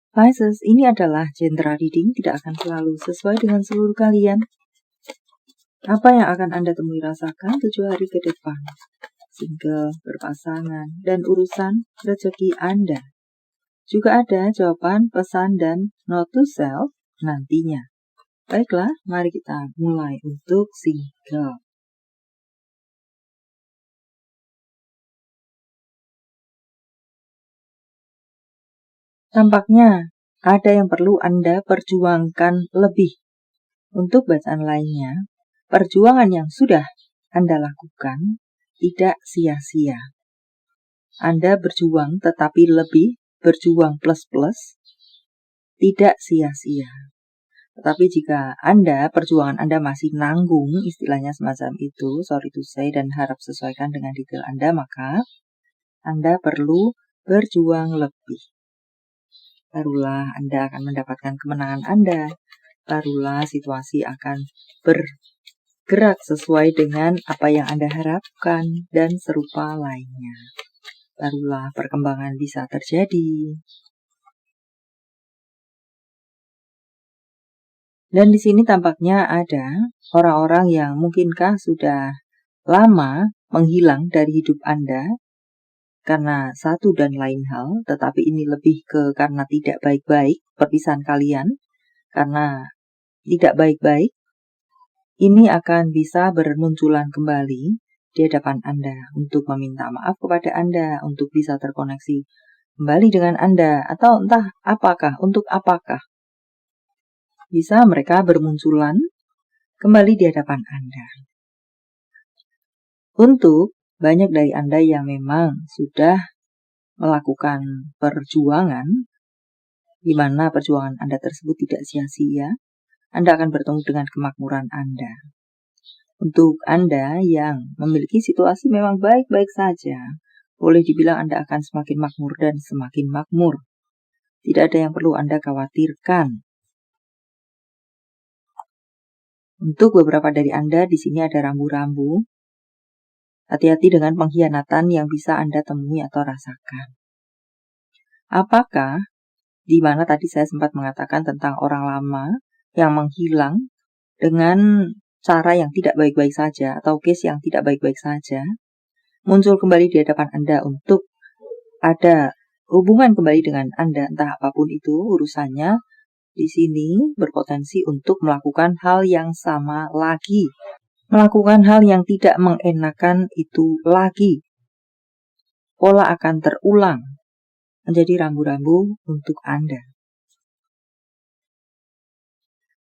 Pisces, ini adalah general reading, tidak akan selalu sesuai dengan seluruh kalian. Apa yang akan Anda temui rasakan 7 hari ke depan? Single, berpasangan, dan urusan rezeki Anda. Juga ada jawaban, pesan, dan note to self nantinya. Baiklah, mari kita mulai untuk single. Tampaknya ada yang perlu Anda perjuangkan lebih. Untuk bacaan lainnya, perjuangan yang sudah Anda lakukan tidak sia-sia. Anda berjuang tetapi lebih, berjuang plus-plus, tidak sia-sia. Tetapi jika perjuangan Anda masih nanggung, istilahnya semacam itu, sorry to say, dan harap sesuaikan dengan detail Anda, maka Anda perlu berjuang lebih. Barulah Anda akan mendapatkan kemenangan Anda. Barulah situasi akan bergerak sesuai dengan apa yang Anda harapkan dan serupa lainnya. Barulah perkembangan bisa terjadi. Dan di sini tampaknya ada orang-orang yang mungkinkah sudah lama menghilang dari hidup Anda karena satu dan lain hal, tetapi ini lebih ke karena tidak baik-baik perpisahan kalian, karena tidak baik-baik, ini akan bisa bermunculan kembali di hadapan Anda untuk meminta maaf kepada Anda, untuk bisa terkoneksi kembali dengan Anda, atau entah apakah, untuk apakah. Bisa mereka bermunculan kembali di hadapan Anda. Untuk banyak dari Anda yang memang sudah melakukan perjuangan, di mana perjuangan Anda tersebut tidak sia-sia, Anda akan bertemu dengan kemakmuran Anda. Untuk Anda yang memiliki situasi memang baik-baik saja, boleh dibilang Anda akan semakin makmur dan semakin makmur. Tidak ada yang perlu Anda khawatirkan. Untuk beberapa dari Anda, di sini ada rambu-rambu. Hati-hati dengan pengkhianatan yang bisa Anda temui atau rasakan. Apakah, di mana tadi saya sempat mengatakan tentang orang lama yang menghilang dengan cara yang tidak baik-baik saja, atau case yang tidak baik-baik saja, muncul kembali di hadapan Anda untuk ada hubungan kembali dengan Anda, entah apapun itu urusannya, di sini berpotensi untuk melakukan hal yang sama lagi. Melakukan hal yang tidak mengenakan itu lagi. Pola akan terulang menjadi rambu-rambu untuk Anda.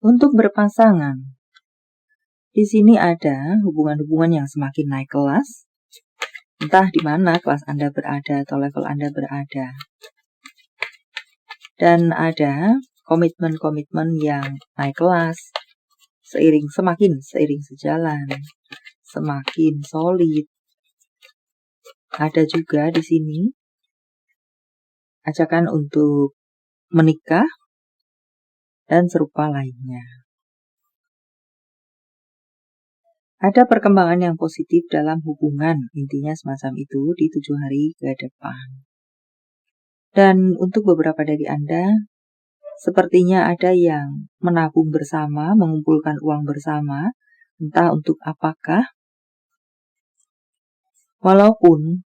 Untuk berpasangan, di sini ada hubungan-hubungan yang semakin naik kelas, entah di mana kelas Anda berada atau level Anda berada. Dan ada komitmen-komitmen yang naik kelas, seiring sejalan, semakin solid. Ada juga di sini ajakan untuk menikah dan serupa lainnya. Ada perkembangan yang positif dalam hubungan, intinya semacam itu di 7 hari ke depan. Dan untuk beberapa dari Anda, sepertinya ada yang menabung bersama, mengumpulkan uang bersama, entah untuk apakah. Walaupun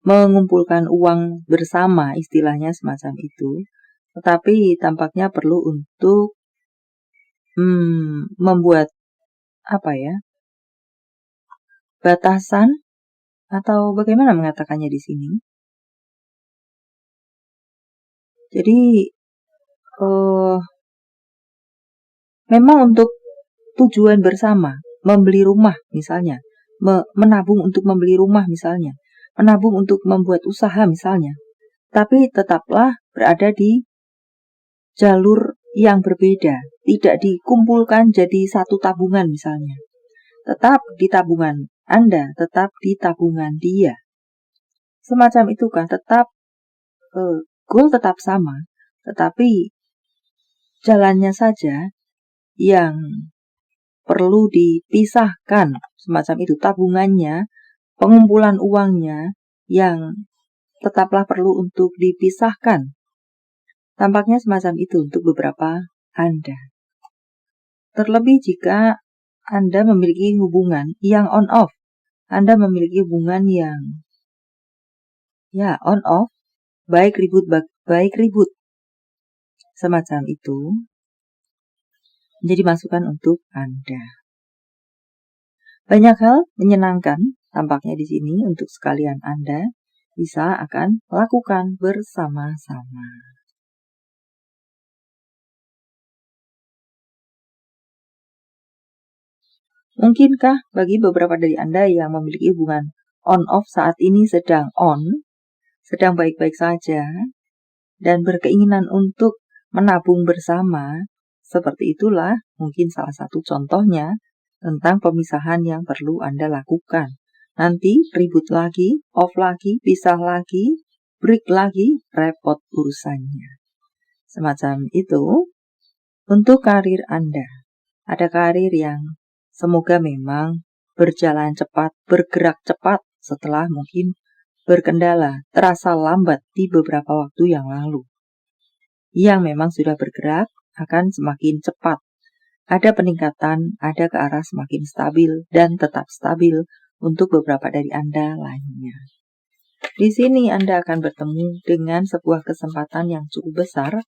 mengumpulkan uang bersama, istilahnya semacam itu, tetapi tampaknya perlu untuk membuat batasan, atau bagaimana mengatakannya di sini. Jadi memang untuk tujuan bersama, membeli rumah misalnya, menabung untuk membeli rumah misalnya, menabung untuk membuat usaha misalnya, tapi tetaplah berada di jalur yang berbeda, tidak dikumpulkan jadi satu tabungan misalnya. Tetap di tabungan Anda, tetap di tabungan dia. Semacam itukah, tetap goal tetap sama, tetapi jalannya saja yang perlu dipisahkan, semacam itu, tabungannya, pengumpulan uangnya yang tetaplah perlu untuk dipisahkan. Tampaknya semacam itu untuk beberapa Anda. Terlebih jika Anda memiliki hubungan yang on-off. Anda memiliki hubungan yang on-off, baik ribut. Semacam itu menjadi masukan untuk Anda. Banyak hal menyenangkan tampaknya di sini untuk sekalian Anda bisa akan lakukan bersama-sama. Mungkinkah bagi beberapa dari Anda yang memiliki hubungan on-off saat ini sedang baik-baik saja, dan berkeinginan untuk menabung bersama, seperti itulah mungkin salah satu contohnya tentang pemisahan yang perlu Anda lakukan. Nanti ribut lagi, off lagi, pisah lagi, break lagi, repot urusannya. Semacam itu untuk karir Anda. Ada karir yang semoga memang berjalan cepat, bergerak cepat setelah mungkin berkendala, terasa lambat di beberapa waktu yang lalu. Yang memang sudah bergerak akan semakin cepat. Ada peningkatan, ada ke arah semakin stabil dan tetap stabil untuk beberapa dari Anda lainnya. Di sini Anda akan bertemu dengan sebuah kesempatan yang cukup besar,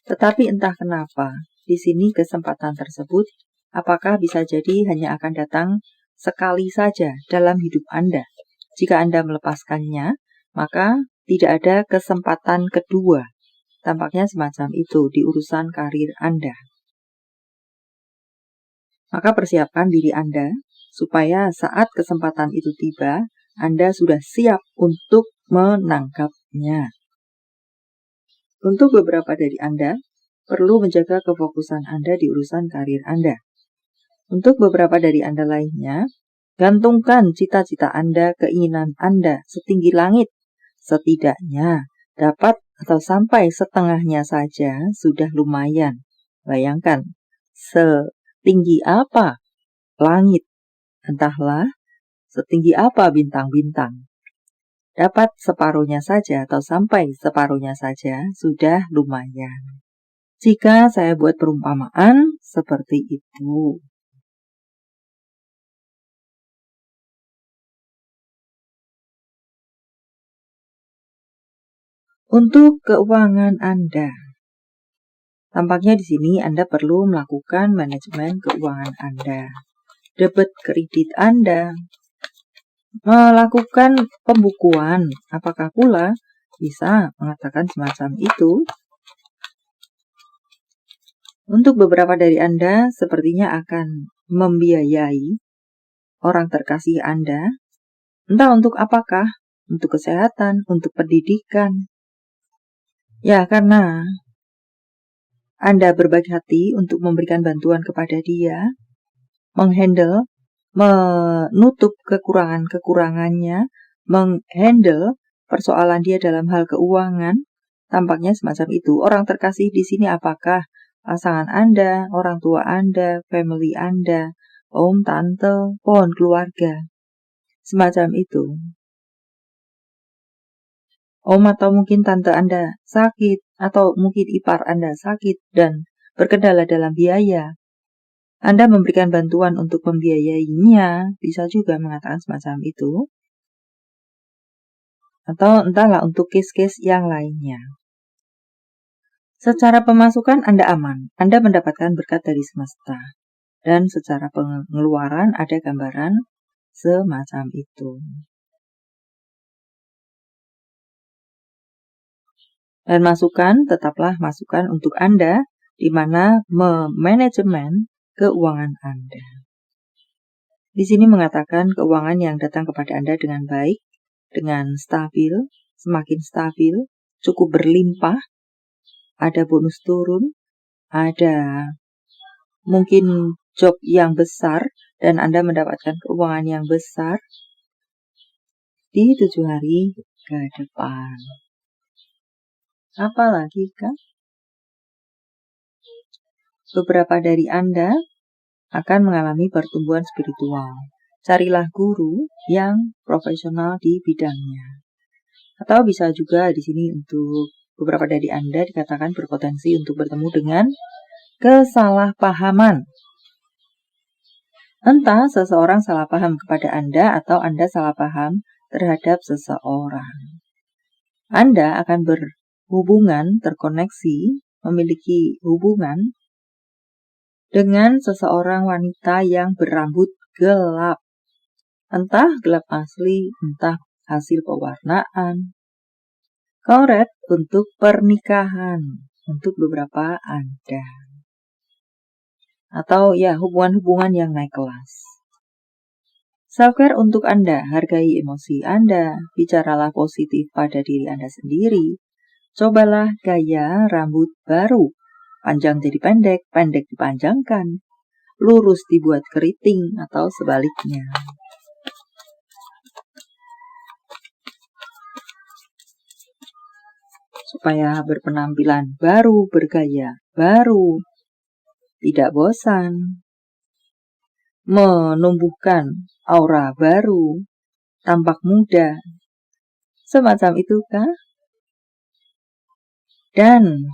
tetapi entah kenapa, di sini kesempatan tersebut apakah bisa jadi hanya akan datang sekali saja dalam hidup Anda. Jika Anda melepaskannya, maka tidak ada kesempatan kedua. Tampaknya semacam itu di urusan karir Anda. Maka persiapkan diri Anda supaya saat kesempatan itu tiba, Anda sudah siap untuk menangkapnya. Untuk beberapa dari Anda, perlu menjaga kefokusan Anda di urusan karir Anda. Untuk beberapa dari Anda lainnya, gantungkan cita-cita Anda, keinginan Anda setinggi langit. Setidaknya dapat atau sampai setengahnya saja sudah lumayan. Bayangkan, setinggi apa langit, entahlah setinggi apa bintang-bintang. Dapat separuhnya saja atau sampai separuhnya saja sudah lumayan. Jika saya buat perumpamaan seperti itu. Untuk keuangan Anda, tampaknya di sini Anda perlu melakukan manajemen keuangan Anda, debit kredit Anda, melakukan pembukuan. Apakah pula bisa mengatakan semacam itu? Untuk beberapa dari Anda, sepertinya akan membiayai orang terkasih Anda, entah untuk apakah, untuk kesehatan, untuk pendidikan. Ya, karena Anda berbaik hati untuk memberikan bantuan kepada dia, menutup kekurangannya, menghandle persoalan dia dalam hal keuangan, tampaknya semacam itu. Orang terkasih di sini apakah pasangan Anda, orang tua Anda, family Anda, om, tante, pohon keluarga, semacam itu. Om atau mungkin tante Anda sakit, atau mungkin ipar Anda sakit dan berkendala dalam biaya. Anda memberikan bantuan untuk membiayainya, bisa juga mengatakan semacam itu. Atau entahlah untuk case-case yang lainnya. Secara pemasukan Anda aman, Anda mendapatkan berkat dari semesta. Dan secara pengeluaran ada gambaran semacam itu. Dan masukan tetaplah masukan untuk Anda, di mana memanajemen keuangan Anda. Di sini mengatakan keuangan yang datang kepada Anda dengan baik, dengan stabil, semakin stabil, cukup berlimpah, ada bonus turun, ada mungkin job yang besar, dan Anda mendapatkan keuangan yang besar di 7 hari ke depan. Apalagi kan? Beberapa dari Anda akan mengalami pertumbuhan spiritual. Carilah guru yang profesional di bidangnya. Atau bisa juga di sini untuk beberapa dari Anda dikatakan berpotensi untuk bertemu dengan kesalahpahaman. Entah seseorang salah paham kepada Anda atau Anda salah paham terhadap seseorang. Anda akan berhubungan, terkoneksi, memiliki hubungan dengan seseorang wanita yang berambut gelap. Entah gelap asli, entah hasil pewarnaan. Coret untuk pernikahan, untuk beberapa Anda. Atau ya, hubungan-hubungan yang naik kelas. Self-care untuk Anda, hargai emosi Anda, bicaralah positif pada diri Anda sendiri. Cobalah gaya rambut baru, panjang jadi pendek, pendek dipanjangkan, lurus dibuat keriting atau sebaliknya. Supaya berpenampilan baru, bergaya baru, tidak bosan, menumbuhkan aura baru, tampak muda, semacam itu kah? Dan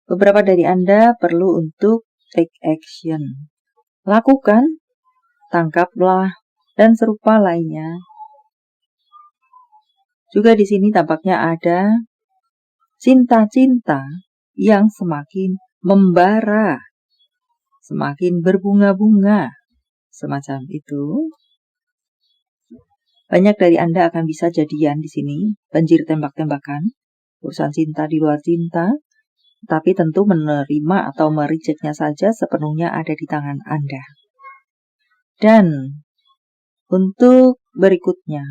beberapa dari Anda perlu untuk take action. Lakukan, tangkaplah, dan serupa lainnya. Juga di sini tampaknya ada cinta-cinta yang semakin membara, semakin berbunga-bunga, semacam itu. Banyak dari Anda akan bisa jadian di sini, banjir tembak-tembakan, urusan cinta di luar cinta, tapi tentu menerima atau merejectnya saja sepenuhnya ada di tangan Anda. Dan untuk berikutnya,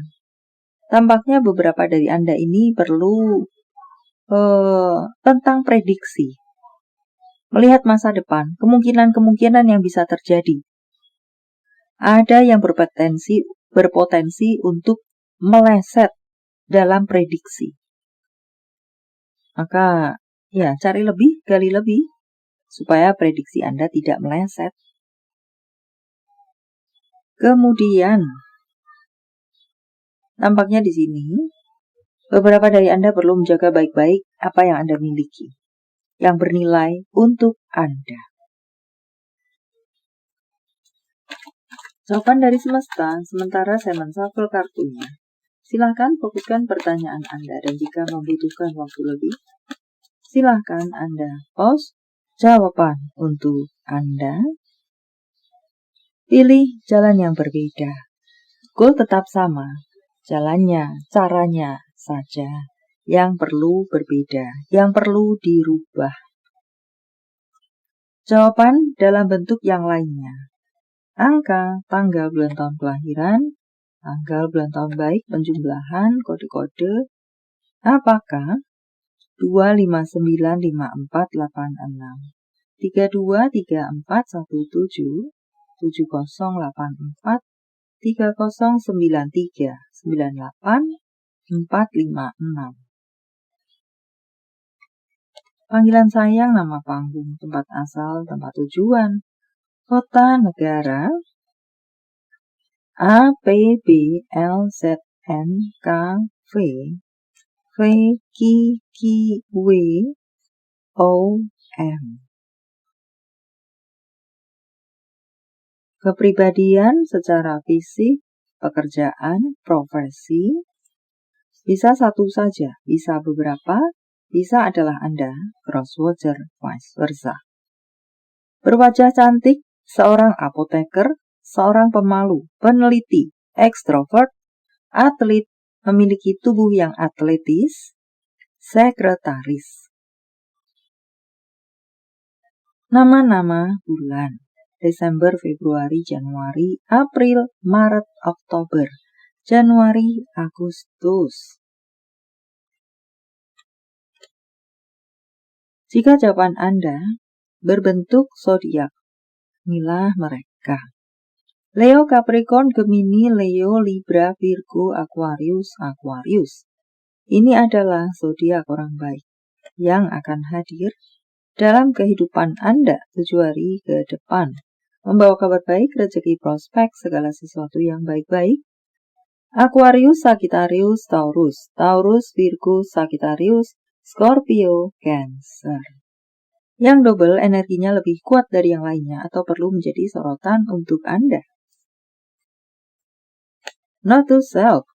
tampaknya beberapa dari Anda ini perlu tentang prediksi. Melihat masa depan, kemungkinan-kemungkinan yang bisa terjadi. Ada yang berpotensi untuk meleset dalam prediksi. Maka, ya, cari lebih, gali lebih, supaya prediksi Anda tidak meleset. Kemudian, tampaknya di sini, beberapa dari Anda perlu menjaga baik-baik apa yang Anda miliki, yang bernilai untuk Anda. Jawaban dari semesta, sementara saya menshuffle kartunya. Silahkan fokuskan pertanyaan Anda, dan jika membutuhkan waktu lebih, silahkan Anda pause jawaban untuk Anda. Pilih jalan yang berbeda. Goal tetap sama, jalannya, caranya saja yang perlu berbeda, yang perlu dirubah. Jawaban dalam bentuk yang lainnya. Angka, tanggal, bulan, tahun kelahiran, tanggal, bulan, tahun baik, penjumlahan, kode-kode. Apakah 2595486, 323417, 7084, 3093, 98, 456. Panggilan sayang, nama panggung, tempat asal, tempat tujuan, kota, negara, A, P, B, L, Z, N, K, V, V, Q, Q, W, O, M. Kepribadian secara fisik, pekerjaan, profesi, bisa satu saja, bisa beberapa, bisa adalah Anda, crosswatcher, vice versa. Berwajah cantik, seorang apoteker, seorang pemalu, peneliti, ekstrovert, atlet, memiliki tubuh yang atletis, sekretaris. Nama-nama bulan: Desember, Februari, Januari, April, Maret, Oktober, Januari, Agustus. Jika jawaban Anda berbentuk zodiak, milah mereka. Leo, Capricorn, Gemini, Leo, Libra, Virgo, Aquarius, Aquarius. Ini adalah zodiak orang baik yang akan hadir dalam kehidupan Anda 7 hari ke depan. Membawa kabar baik, rezeki, prospek, segala sesuatu yang baik-baik Aquarius, Sagittarius, Taurus, Taurus, Virgo, Sagittarius, Scorpio, Cancer. Yang double energinya lebih kuat dari yang lainnya atau perlu menjadi sorotan untuk Anda. Note to self.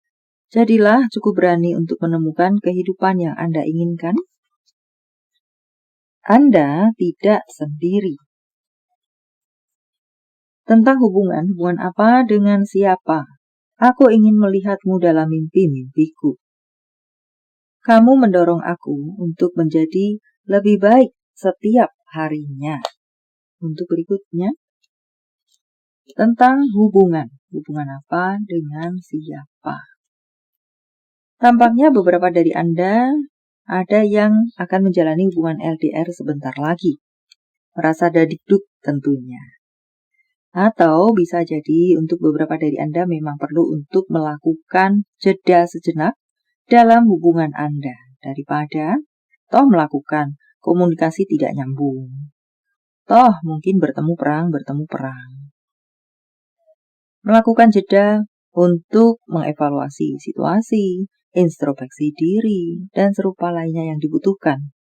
Jadilah cukup berani untuk menemukan kehidupan yang Anda inginkan. Anda tidak sendiri. Tentang hubungan apa dengan siapa? Aku ingin melihatmu dalam mimpi-mimpiku. Kamu mendorong aku untuk menjadi lebih baik setiap harinya. Untuk berikutnya, tentang hubungan apa dengan siapa? Tampaknya beberapa dari Anda ada yang akan menjalani hubungan LDR sebentar lagi. Merasa dadikduk tentunya. Atau bisa jadi untuk beberapa dari Anda memang perlu untuk melakukan jeda sejenak dalam hubungan Anda daripada toh melakukan komunikasi tidak nyambung. Toh mungkin bertemu perang. Melakukan jeda untuk mengevaluasi situasi, introspeksi diri, dan serupa lainnya yang dibutuhkan.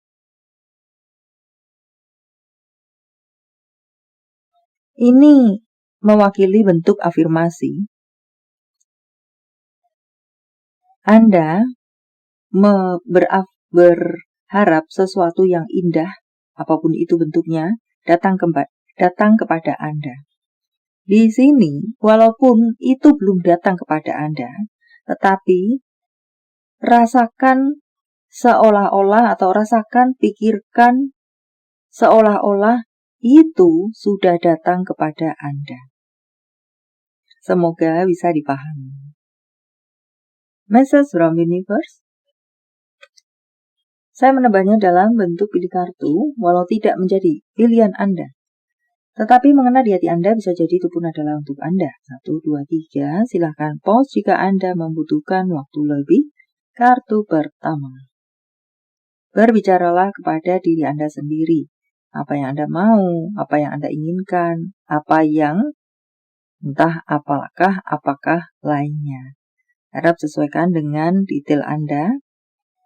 Ini mewakili bentuk afirmasi. Anda berharap sesuatu yang indah, apapun itu bentuknya, datang kepada Anda. Di sini, walaupun itu belum datang kepada Anda, tetapi rasakan seolah-olah atau pikirkan seolah-olah itu sudah datang kepada Anda. Semoga bisa dipahami. Message from Universe. Saya menebahnya dalam bentuk pilih kartu, walau tidak menjadi pilihan Anda. Tetapi mengena di hati Anda bisa jadi itu pun adalah untuk Anda. 1, 2, 3, silahkan pause jika Anda membutuhkan waktu lebih. Kartu pertama. Berbicaralah kepada diri Anda sendiri. Apa yang Anda mau, apa yang Anda inginkan, apakah lainnya. Harap sesuaikan dengan detail Anda.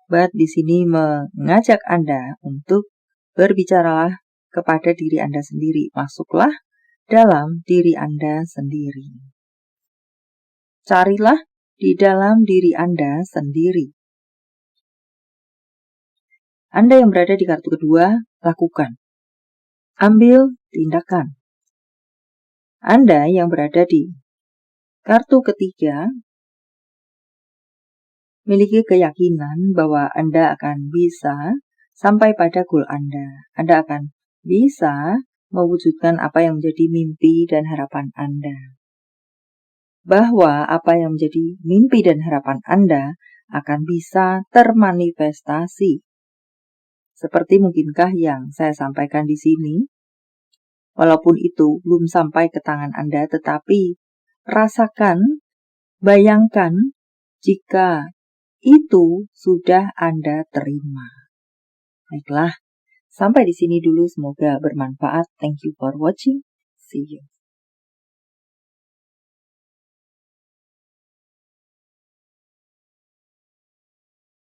But di sini mengajak Anda untuk berbicaralah kepada diri Anda sendiri. Masuklah dalam diri Anda sendiri. Carilah di dalam diri Anda sendiri. Anda yang berada di kartu kedua, lakukan. Ambil tindakan. Anda yang berada di kartu ketiga, miliki keyakinan bahwa Anda akan bisa sampai pada goal Anda. Anda akan bisa mewujudkan apa yang menjadi mimpi dan harapan Anda. Bahwa apa yang menjadi mimpi dan harapan Anda akan bisa termanifestasi. Seperti mungkinkah yang saya sampaikan di sini? Walaupun itu belum sampai ke tangan Anda, tetapi rasakan, bayangkan jika itu sudah Anda terima. Baiklah, sampai di sini dulu. Semoga bermanfaat. Thank you for watching. See you.